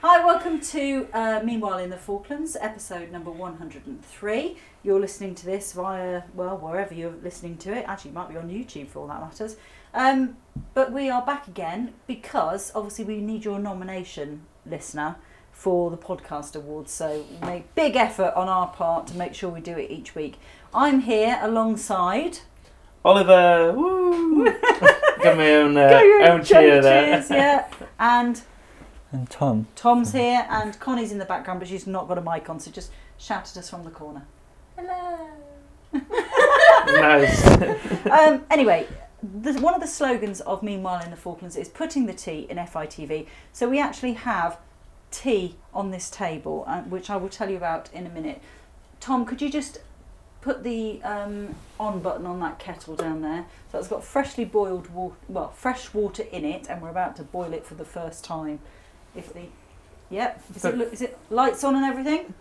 Hi, welcome to Meanwhile in the Falklands, episode number 103. You're listening to this via, well, wherever you're listening to it. Actually, it might be on YouTube for all that matters. But we are back again because, obviously, we need your nomination, listener, for the podcast awards. So make big effort on our part to make sure we do it each week. I'm here alongside... Oliver, woo! Got my own cheer there. Cheers, yeah. And Tom. Tom's here, and Connie's in the background, but she's not got a mic on, so just shout at us from the corner. Hello. Nice. Anyway, one of the slogans of Meanwhile in the Falklands is putting the tea in FITV. So we actually have tea on this table, which I will tell you about in a minute. Tom, could you just put the on button on that kettle down there? So it's got freshly boiled water, well, fresh water in it, and we're about to boil it for the first time. Is it lights on and everything?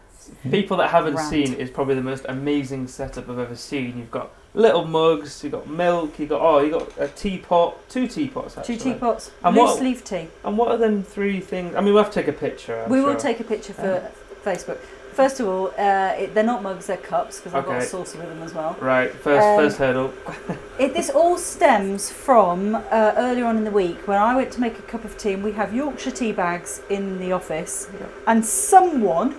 People that haven't seen, it's probably the most amazing setup I've ever seen. You've got little mugs, you've got milk, you've got a teapot, 2 teapots actually. 2 teapots, and loose leaf tea. And what are them 3 things? I mean, we'll have to take a picture. We will take a picture for Facebook. First of all, they're not mugs, they're cups, because I've got a saucer with them as well. Right, first hurdle. This all stems from earlier on in the week when I went to make a cup of tea, and we have Yorkshire tea bags in the office, and someone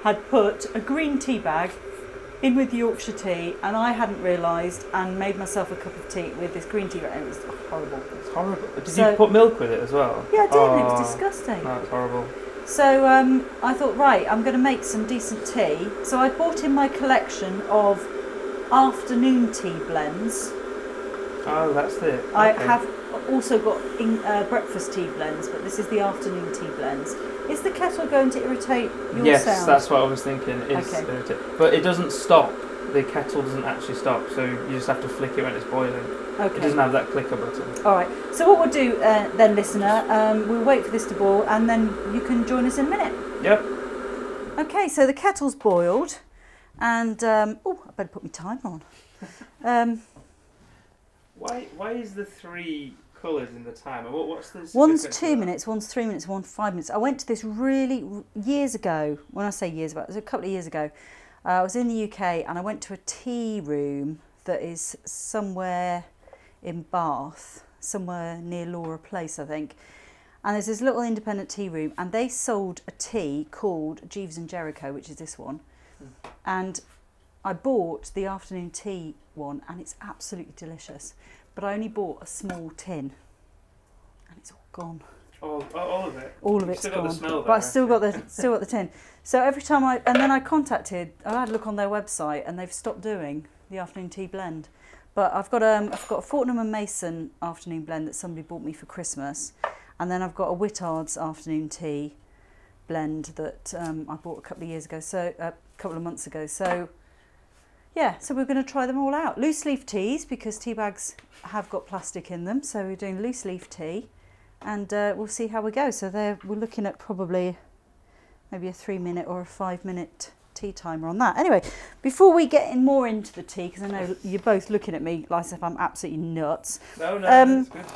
had put a green tea bag in with the Yorkshire tea, and I hadn't realised, and made myself a cup of tea with this green tea bag, and it was horrible. It's horrible. Did you put milk with it as well? Yeah, I did, and it was disgusting. That's horrible. So I thought, right, I'm going to make some decent tea. So I bought in my collection of afternoon tea blends. Oh, that's it. Okay. I have also got breakfast tea blends, but this is the afternoon tea blends. Is the kettle going to irritate your sound? Yes, that's what I was thinking. Irritate. But it doesn't stop. The kettle doesn't actually stop, so you just have to flick it when it's boiling. Okay. It doesn't have that clicker button. All right. So what we'll do then, listener, we'll wait for this to boil, and then you can join us in a minute. Yep. Okay, so the kettle's boiled, and I better put my timer on. Why is the 3 colours in the timer? What's this? One's 2 minutes, one's 3 minutes, one's 5 minutes. I went to this really years ago. When I say years ago, it was a couple of years ago. I was in the UK, and I went to a tea room that is somewhere in Bath, somewhere near Laura Place, I think. And there's this little independent tea room, and they sold a tea called Jeeves and Jericho, which is this one. And I bought the afternoon tea one, and it's absolutely delicious. But I only bought a small tin, and it's all gone. All of it. All of it's still gone. got the smell but there, I still got the tin. So every time I had a look on their website, and they've stopped doing the afternoon tea blend. But I've got a Fortnum and Mason afternoon blend that somebody bought me for Christmas, and then I've got a Whittard's afternoon tea blend that I bought a couple of months ago. So yeah, so we're going to try them all out. Loose leaf teas, because tea bags have got plastic in them, so we're doing loose leaf tea, and we'll see how we go. So we're looking at probably maybe a 3-minute or a 5-minute tea timer on that. Anyway, before we get more into the tea, because I know you're both looking at me like as if I'm absolutely nuts. No, that's good.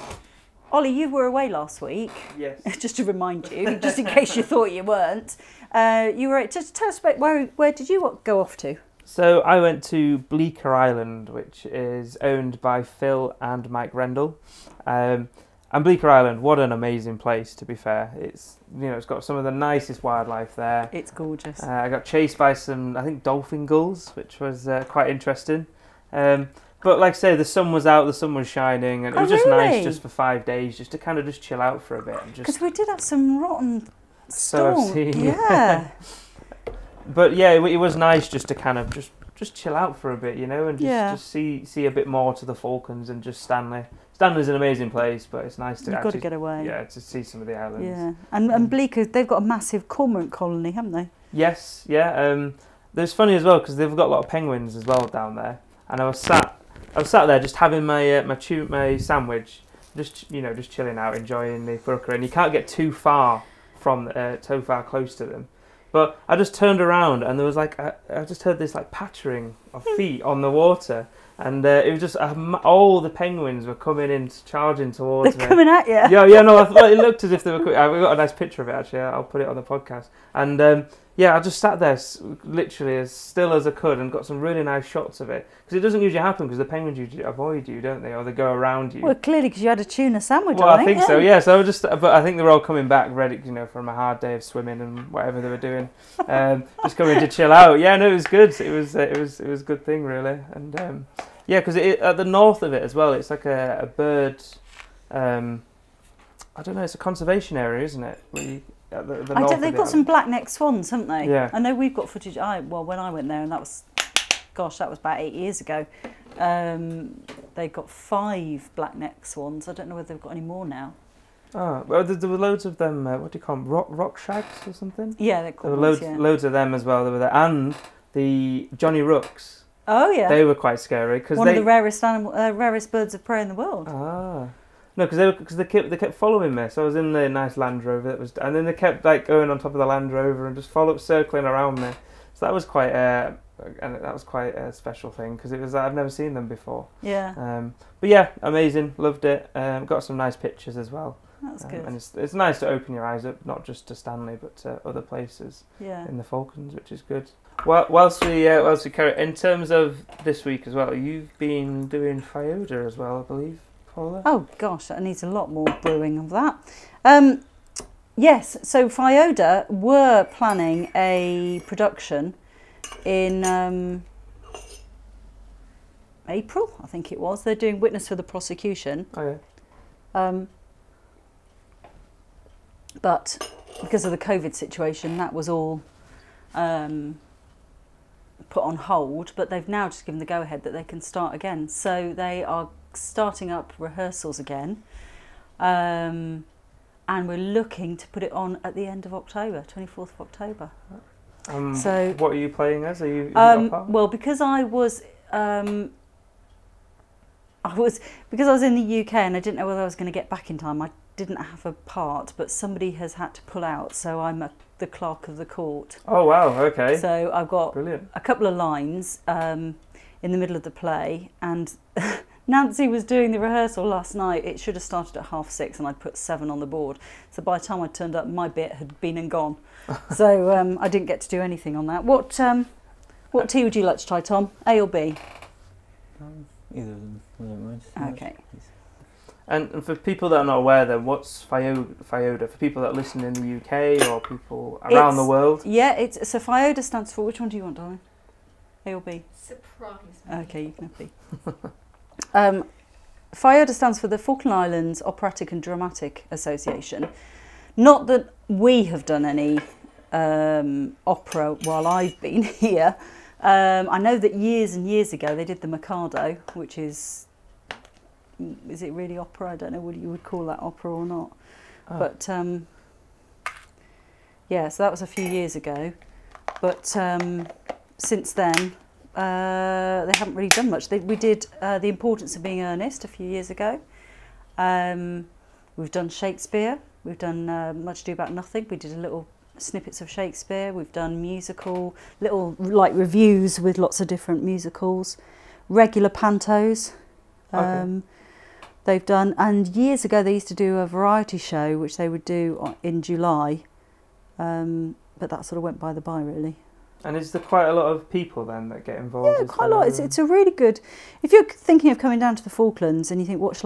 Ollie, you were away last week. Yes. Just to remind you, just in case you thought you weren't. You were. Just tell us about where did you go off to? So I went to Bleaker Island, which is owned by Phil and Mike Rendell. And Bleaker Island, what an amazing place, to be fair. It's got some of the nicest wildlife there. It's gorgeous. I got chased by some, I think, dolphin gulls, which was quite interesting. But like I say, the sun was out, the sun was shining, and it was just nice just for 5 days, just to kind of just chill out for a bit. Because we did have some rotten storm. So I've seen. Yeah. But yeah, it was nice just to kind of just chill out for a bit, and just see a bit more to the Falklands and just Stanley. Stanley's an amazing place, but it's nice to You've got to get away. Yeah, to see some of the islands. Yeah, and Bleaker, they've got a massive cormorant colony, haven't they? Yes, yeah. There's funny as well because they've got a lot of penguins as well down there, and I was sat there just having my sandwich, just chilling out, enjoying the brooker, and you can't get too far close to them. But I just turned around and there was like I just heard this like pattering of feet on the water, and it was just all the penguins were coming in, charging towards me. They're coming at you. Yeah, no, it looked as if they were. I've got a nice picture of it actually. I'll put it on the podcast. And yeah, I just sat there literally as still as I could and got some really nice shots of it, because it doesn't usually happen because the penguins usually avoid you, don't they, or they go around you. Well, clearly because you had a tuna sandwich. Well, I think so. Yeah, so but I think they were all coming back ready, from a hard day of swimming and whatever they were doing, just coming to chill out. Yeah, no, it was good. It was a good thing really, and yeah, because at the north of it as well, it's like a bird. I don't know. It's a conservation area, isn't it? They've got some black-necked swans, haven't they? Yeah. I know we've got footage. When I went there, and that was about 8 years ago. They got 5 black-necked swans. I don't know whether they've got any more now. Oh, well, there were loads of them. What do you call them? Rock shags or something? Yeah, they're called. There were loads of them as well. They were there, and the Johnny Rooks. Oh yeah. They were quite scary because one of the rarest birds of prey in the world. Ah. No, because they kept following me. So I was in the nice Land Rover and then they kept like going on top of the Land Rover and just circling around me. So that was quite a special thing because I've never seen them before. Yeah. But yeah, amazing, loved it. Got some nice pictures as well. That's good. And it's nice to open your eyes up, not just to Stanley, but to other places in the Falklands, which is good. Well, whilst we carry, in terms of this week as well, you've been doing FIODA as well, I believe. Paula? Oh gosh, that needs a lot more brewing of that. Yes, so FIODA were planning a production in April, I think it was. They're doing Witness for the Prosecution. Oh yeah. But because of the COVID situation, that was all put on hold. But they've now just given the go-ahead that they can start again. So they are starting up rehearsals again, and we're looking to put it on at the end of October, 24th of October. So what are you playing as? Are you well, because I was in the UK and I didn't know whether I was going to get back in time. I didn't have a part, but somebody has had to pull out, so I'm the clerk of the court. Oh wow, okay. So I've got Brilliant. A couple of lines in the middle of the play, and Nancy was doing the rehearsal last night. It should have started at 6:30 and I'd put 7 on the board. So by the time I turned up, my bit had been and gone. So I didn't get to do anything on that. What tea would you like to try, Tom? A or B? Either of them, I don't mind. Okay. And for people that are not aware then, what's FIODA? For people that listen in the UK or people around the world? Yeah, so FIODA stands for, which one do you want, darling? A or B? Surprise me. Okay, you can have B. FIODA stands for the Falkland Islands Operatic and Dramatic Association. Not that we have done any opera while I've been here. I know that years and years ago they did the Mikado, which is it really opera? I don't know whether you would call that opera or not. Oh. But yeah, so that was a few years ago. But since then, they haven't really done much. We did The Importance of Being Earnest a few years ago. We've done Shakespeare. We've done Much Ado About Nothing. We did a little snippets of Shakespeare. We've done musical, little like reviews with lots of different musicals. Regular pantos. Okay. They've done, and years ago they used to do a variety show which they would do in July, but that sort of went by the by really. And is there quite a lot of people then that get involved? Yeah, quite a lot. It's a really good, if you're thinking of coming down to the Falklands and you think, what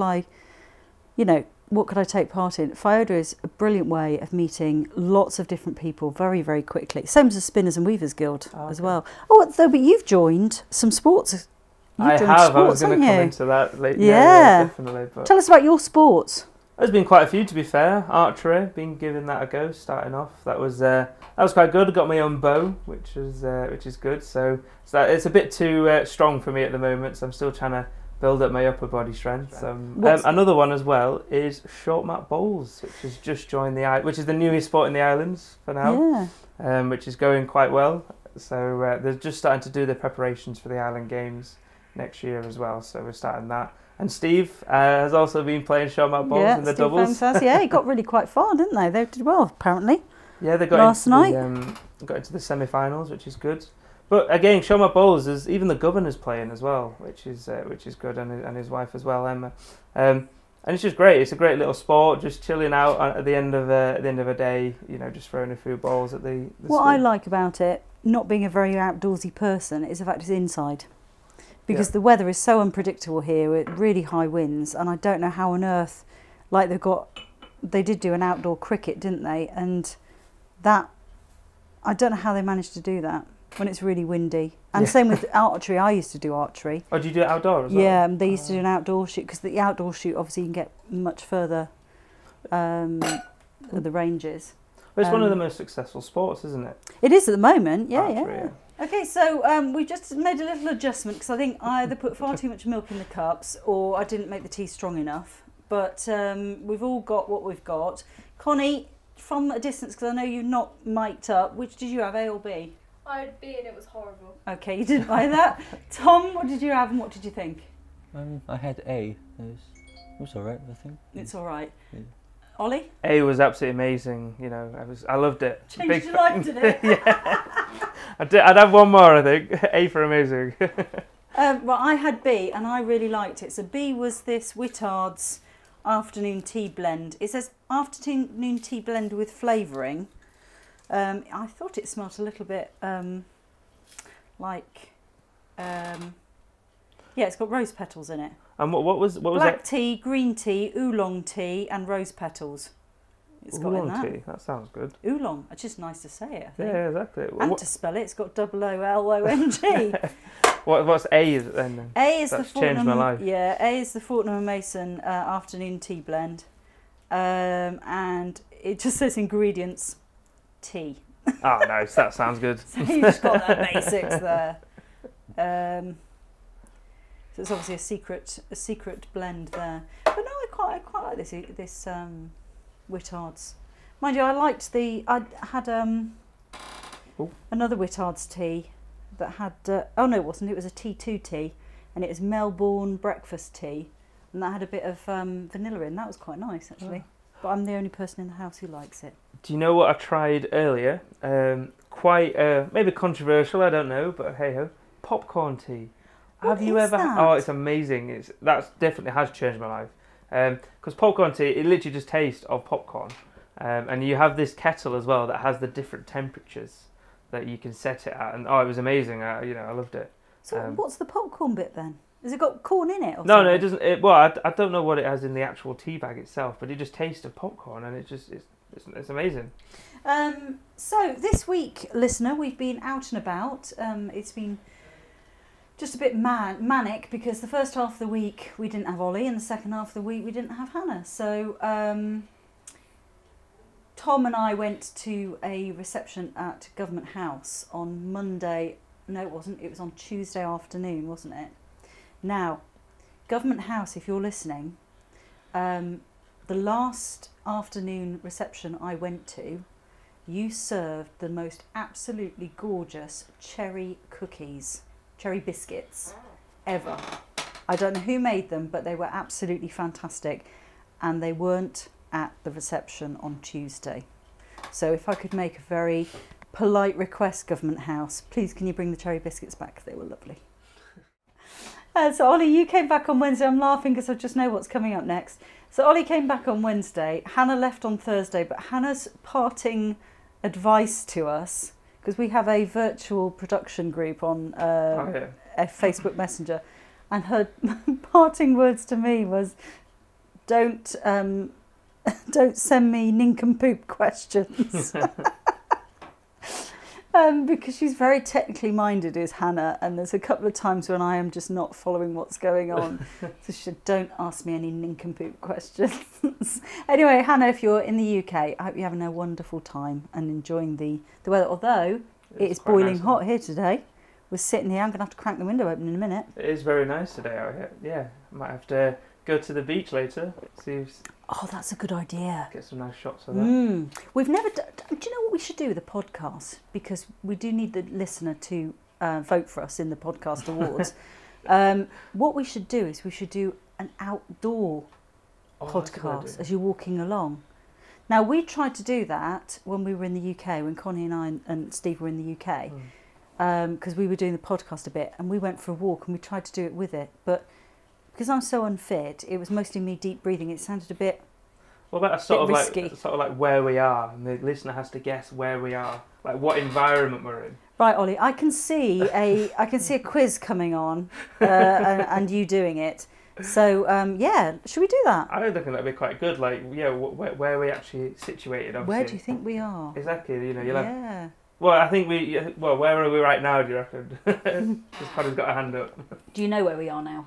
could I take part in? FIODA is a brilliant way of meeting lots of different people very, very quickly. Same as the Spinners and Weavers Guild as well. Oh, though, but you've joined some sports. I have. I was going to come into that later. Yeah, definitely. But tell us about your sports. There's been quite a few, to be fair. Archery, been giving that a go. Starting off, that was quite good. I got my own bow, which is good. So it's a bit too strong for me at the moment. So I'm still trying to build up my upper body strength. Another one as well is short mat bowls, which has just joined which is the newest sport in the islands for now. Yeah. Which is going quite well. So they're just starting to do the preparations for the Island Games next year as well, so we're starting that. And Steve has also been playing short mat bowls in the Steve doubles. Yeah, he got really quite far, didn't they? They did well, apparently. Yeah, they got last night. got into the semi-finals, which is good. But again, show my bowlers. There's even the governor's playing as well, which is good, and his wife as well, Emma. And it's just great. It's a great little sport, just chilling out at the end of a day. You know, just throwing a few balls at the What school. I like about it, not being a very outdoorsy person, is the fact it's inside. Because the weather is so unpredictable here with really high winds, and I don't know how on earth, like they did do an outdoor cricket, didn't they? And that, I don't know how they managed to do that when it's really windy. And same with archery. I used to do archery. Oh, do you do it outdoor as well? Yeah, they used to do an outdoor shoot, because the outdoor shoot, obviously you can get much further at the ranges. Well, it's one of the most successful sports, isn't it? It is at the moment, Archery, yeah. Okay, so we just made a little adjustment, because I think I either put far too much milk in the cups or I didn't make the tea strong enough. But we've all got what we've got. Connie, from a distance, because I know you're not mic'd up, which did you have, A or B? I had B and it was horrible. Okay, you didn't like that. Tom, what did you have and what did you think? I had A. It was alright, I think. It's all right. Yeah. Ollie? A was absolutely amazing. You know, I loved it. Changed your life, did it? Yeah. I'd have one more, I think. A for amazing. Well, I had B and I really liked it. So B was this Whittard's afternoon tea blend. It says afternoon tea blend with flavouring. I thought it smelt a little bit it's got rose petals in it. And what was Black that? tea, green tea, oolong tea, and rose petals. It's got in Oolong that. tea. That sounds good. Oolong. It's just nice to say it, I think. Yeah, exactly. And to spell it, it's got OOLONG. What's A then? A is That's the changed my Fortnum. life. Yeah, A is the Fortnum and Mason afternoon tea blend, and it just says ingredients: tea. Oh, nice. That sounds good. So you just got the basics there. So it's obviously a secret blend there. But no, I quite like this Whittard's. Mind you, I had another Whittard's tea that had oh no, it wasn't. It was a T2 tea, and it was Melbourne breakfast tea, and that had a bit of vanilla in. That was quite nice actually. But I'm the only person in the house who likes it. Do you know what I tried earlier? Quite maybe controversial, I don't know, but hey ho, popcorn tea. Have you ever? That? Oh, it's amazing. That definitely has changed my life. Because popcorn tea, it literally just tastes of popcorn, and you have this kettle as well that has the different temperatures that you can set it at, and it was amazing. I loved it. So what's the popcorn bit then? Has it got corn in it? Or no, something? it doesn't. Well, I don't know what it has in the actual tea bag itself, but it just tastes of popcorn, and it's amazing. So this week, listener, we've been out and about. It's been just a bit manic because the first half of the week we didn't have Ollie, and the second half of the week we didn't have Hannah. So Tom and I went to a reception at Government House on Monday. No, it wasn't. It was on Tuesday afternoon, wasn't it? Now, Government House, if you're listening, the last afternoon reception I went to, you served the most absolutely gorgeous cherry biscuits ever. I don't know who made them, but they were absolutely fantastic, and they weren't at the reception on Tuesday. So if I could make a very polite request, Government House, please can you bring the cherry biscuits back? They were lovely. So Ollie, you came back on Wednesday. I'm laughing because I just know what's coming up next. So Ollie came back on Wednesday. Hannah left on Thursday, but Hannah's parting advice to us, because we have a virtual production group on a Facebook Messenger, and her parting words to me was, don't send me nincompoop questions. Because she's very technically minded, is Hannah, and there's a couple of times when I am just not following what's going on. So she said, don't ask me any nincompoop questions. Anyway, Hannah, if you're in the UK, I hope you're having a wonderful time and enjoying the weather. Although it is boiling hot here today. We're sitting here, I'm going to have to crank the window open in a minute. It is very nice today out here. Yeah, I might have to go to the beach later, Oh, that's a good idea. Get some nice shots of that. We've never do you know what we should do with the podcast? Because we do need the listener to vote for us in the podcast awards. What we should do is we should do an outdoor podcast as you're walking along. Now, we tried to do that when we were in the UK, when Connie and I and Steve were in the UK, because we were doing the podcast a bit, and we went for a walk and we tried to do it with it. But because I'm so unfit, it was mostly me deep breathing. It sounded a bit Well, that's sort risky. of like where we are, and the listener has to guess where we are, like what environment we're in. Right, Ollie, I can see a quiz coming on, and you doing it. So yeah, should we do that? I think that'd be quite good. Like, yeah, where are we actually situated? Obviously. Where do you think we are? Exactly. You know, Yeah. Well, I think where are we right now? Do you reckon? This Paddy's got a hand up. Do you know where we are now?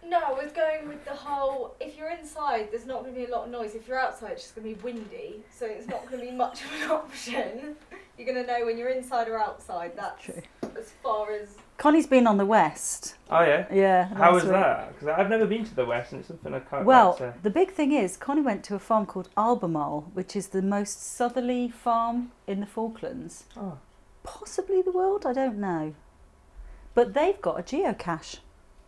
No, I was going with the whole, if you're inside, there's not going to be a lot of noise. If you're outside, it's just going to be windy, so it's not going to be much of an option. You're going to know when you're inside or outside. That's true. As far as... Connie's been on the West. Oh, yeah? Yeah. How was that? Because I've never been to the West, and it's something I can't... Well, the big thing is, Connie went to a farm called Albemarle, which is the most southerly farm in the Falklands. Oh. Possibly the world, I don't know. But they've got a geocache.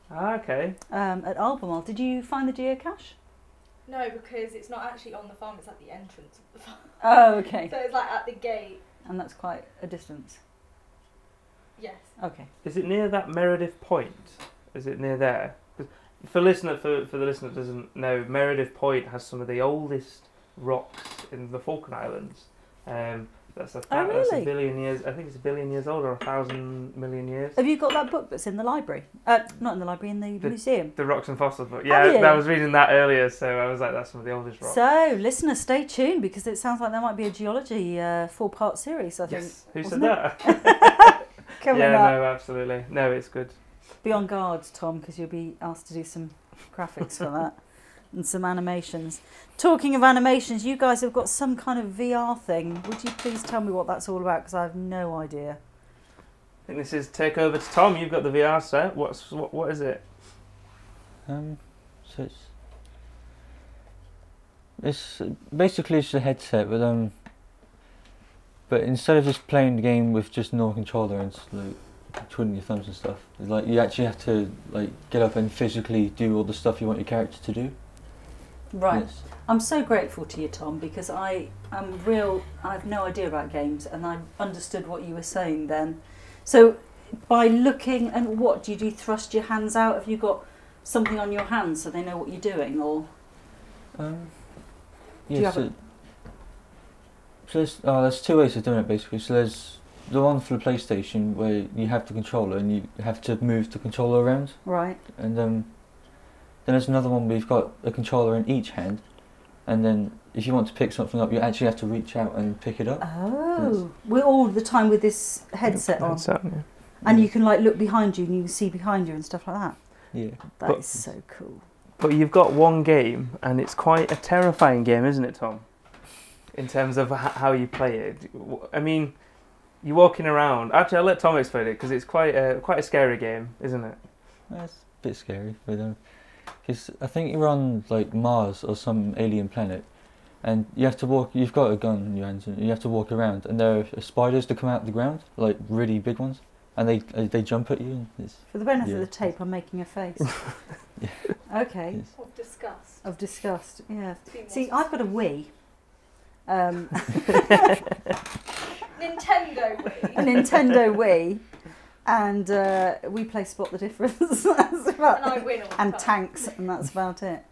Ah, okay. At Albemarle. Did you find the geocache? No, because it's not actually on the farm, it's at the entrance of the farm. Oh, okay. So it's like at the gate. And that's quite a distance. Yes. Okay. Is it near that Meredith Point? Is it near there? For the listener that doesn't know, Meredith Point has some of the oldest rocks in the Falkland Islands. That's a billion years. I think it's a billion years old, or 1,000 million years. Have you got that book that's in the library? Not in the library, in the museum. The Rocks and Fossils book. Yeah, I was reading that earlier, so I was like, that's some of the oldest rocks. So, listeners, stay tuned, because it sounds like there might be a geology 4-part series, I think. Yes. Who Wasn't said it? that? Coming yeah, up. no, absolutely. No, it's good. Be on guard, Tom, because you'll be asked to do some graphics for that and some animations. Talking of animations, you guys have got some kind of VR thing. Would you please tell me what that's all about? Because I have no idea. I think this is take over to Tom. You've got the VR set. What is it? So it's basically it's a headset, but instead of just playing the game with just no controller and like twiddling your thumbs and stuff, it's like you actually have to like get up and physically do all the stuff you want your character to do. Right. Yes. I'm so grateful to you, Tom, because I have no idea about games, and I understood what you were saying then. So by looking, and what do you do? Thrust your hands out? Have you got something on your hands so they know what you're doing, or? Yeah. So there's two ways of doing it basically. So there's the one for the PlayStation where you have the controller and you have to move the controller around. Right. And then there's another one where you've got a controller in each hand, and then if you want to pick something up, you actually have to reach out and pick it up. Oh, we're all the time with this headset on, Yeah. and you can like look behind you and you can see behind you and stuff like that. Yeah. That is so cool. But you've got one game, and it's quite a terrifying game, isn't it, Tom? In terms of how you play it. I mean, you're walking around. Actually, I'll let Tom explain it, because it's quite a scary game, isn't it? It's a bit scary, but because I think you're on like Mars or some alien planet, and you have to walk. You've got a gun in your hands, and you have to walk around. And there are spiders that come out of the ground, like really big ones, and they jump at you. And it's, For the benefit of the tape, I'm making a face. Yeah. Okay. Yes. Of disgust. Of disgust. Yeah. Be more See, I've got a Wii. Nintendo Wii. A Nintendo Wii, and we play Spot the Difference. That's about And I win all the and time. tanks, and that's about it.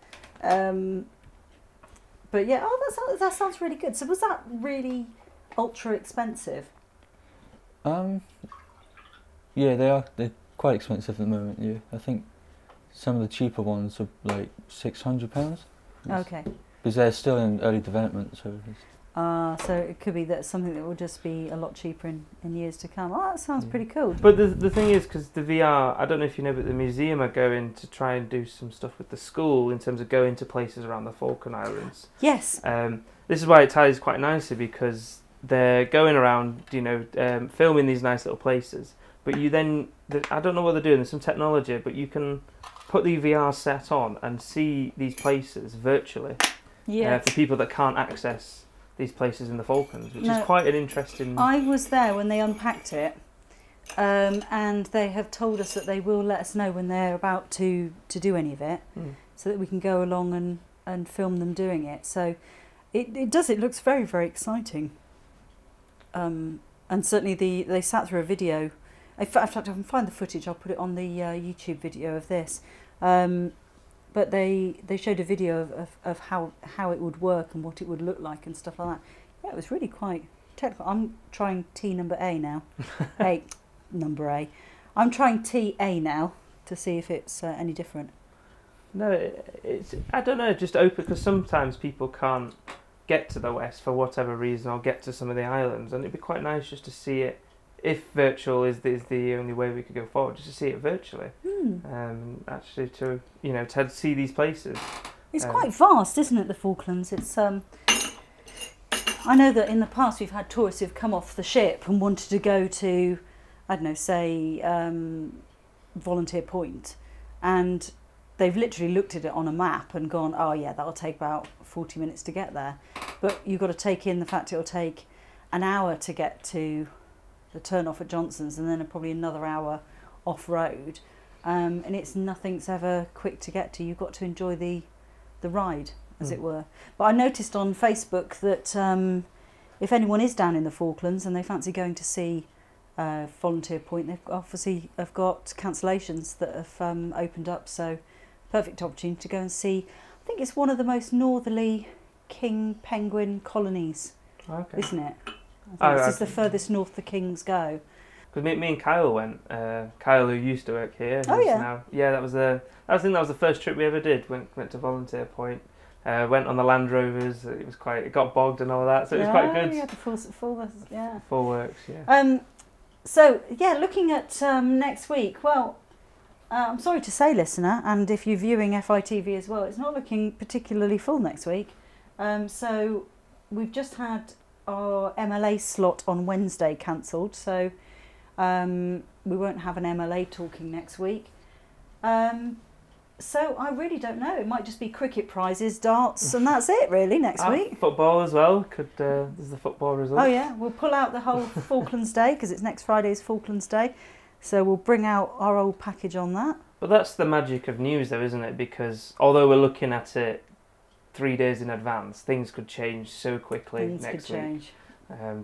But yeah, that sounds really good. So was that really ultra expensive? Yeah, they are. They're quite expensive at the moment. Yeah, I think some of the cheaper ones are like £600. Okay. Because they're still in early development, so. So it could be that something that will just be a lot cheaper in years to come. Oh, that sounds pretty cool. But the thing is, because the VR, I don't know if you know, but the museum are going to try and do some stuff with the school in terms of going to places around the Falkland Islands. Yes. This is why it ties quite nicely, because they're going around, filming these nice little places. But you then, I don't know what they're doing, there's some technology, but you can put the VR set on and see these places virtually. Yeah. For people that can't access these places in the Falklands, which is quite an interesting... I was there when they unpacked it, and they have told us that they will let us know when they're about to do any of it, so that we can go along and film them doing it. So It does. It looks very, very exciting. And certainly they sat through a video. In fact, I can find the footage. I'll put it on the YouTube video of this. But they showed a video of how it would work and what it would look like and stuff like that. Yeah, it was really quite technical. I'm trying T number A now. Number A. I'm trying TA now to see if it's any different. No, it's I don't know, just open, because sometimes people can't get to the west for whatever reason, or get to some of the islands, and it'd be quite nice just to see it, if virtual is the only way we could go forward, just to see it virtually. Actually to see these places. It's quite vast, isn't it, the Falklands? It's I know that in the past we've had tourists who've come off the ship and wanted to go to, I don't know, say Volunteer Point, and they've literally looked at it on a map and gone, oh yeah, that'll take about 40 minutes to get there. But you've got to take in the fact it'll take an hour to get to the turn-off at Johnson's, and then probably another hour off-road. And nothing's ever quick to get to. You've got to enjoy the ride, as it were. But I noticed on Facebook that if anyone is down in the Falklands and they fancy going to see Volunteer Point, they've obviously got cancellations that have opened up, so perfect opportunity to go and see. I think it's one of the most northerly king penguin colonies, isn't it? I think this is the furthest north the kings go. Because me and Kyle went. Kyle, who used to work here. Oh yeah. That was I think that was the first trip we ever did. Went to Volunteer Point. Went on the Land Rovers. It got bogged and all that, so it was quite good. Yeah, the full works. Yeah. So yeah, looking at next week. Well, I'm sorry to say, listener, and if you're viewing FITV as well, it's not looking particularly full next week. So we've just had our MLA slot on Wednesday cancelled, so we won't have an MLA talking next week. So I really don't know. It might just be cricket prizes, darts, and that's it really next week. Football as well. There's the football result. Oh yeah, we'll pull out the whole Falklands Day, because it's next Friday's Falklands Day. So we'll bring out our old package on that. But that's the magic of news though, isn't it? Because although we're looking at it 3 days in advance, things could change so quickly next week.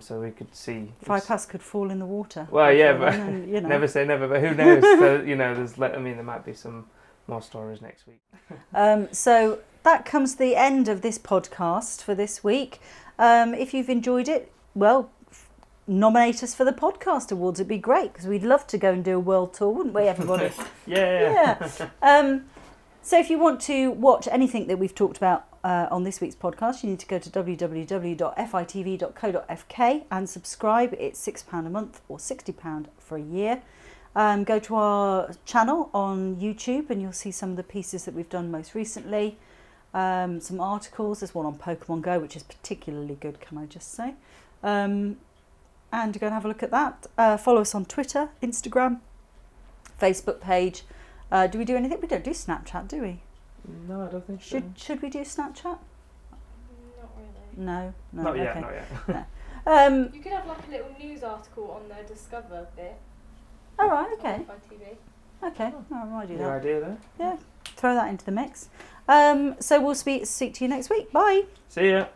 So we could see 5 past could fall in the water. Well, yeah, but never say never. But who knows? There might be some more stories next week. So that comes to the end of this podcast for this week. If you've enjoyed it, well, nominate us for the podcast awards. It'd be great, because we'd love to go and do a world tour, wouldn't we, everybody? Yeah. So if you want to watch anything that we've talked about on this week's podcast, you need to go to www.fitv.co.fk and subscribe. It's £6 a month or £60 for a year. Go to our channel on YouTube and you'll see some of the pieces that we've done most recently. Some articles. There's one on Pokemon Go, which is particularly good, can I just say. And go and have a look at that. Follow us on Twitter, Instagram, Facebook page. Do we do anything? We don't do Snapchat, do we? No, I don't think so. Should we do Snapchat? Not really. No. Not yet. No. You could have like a little news article on the Discover bit. All right, okay. FITV. Okay, I might do that. Your idea there? Yeah, throw that into the mix. So we'll speak to you next week. Bye. See ya.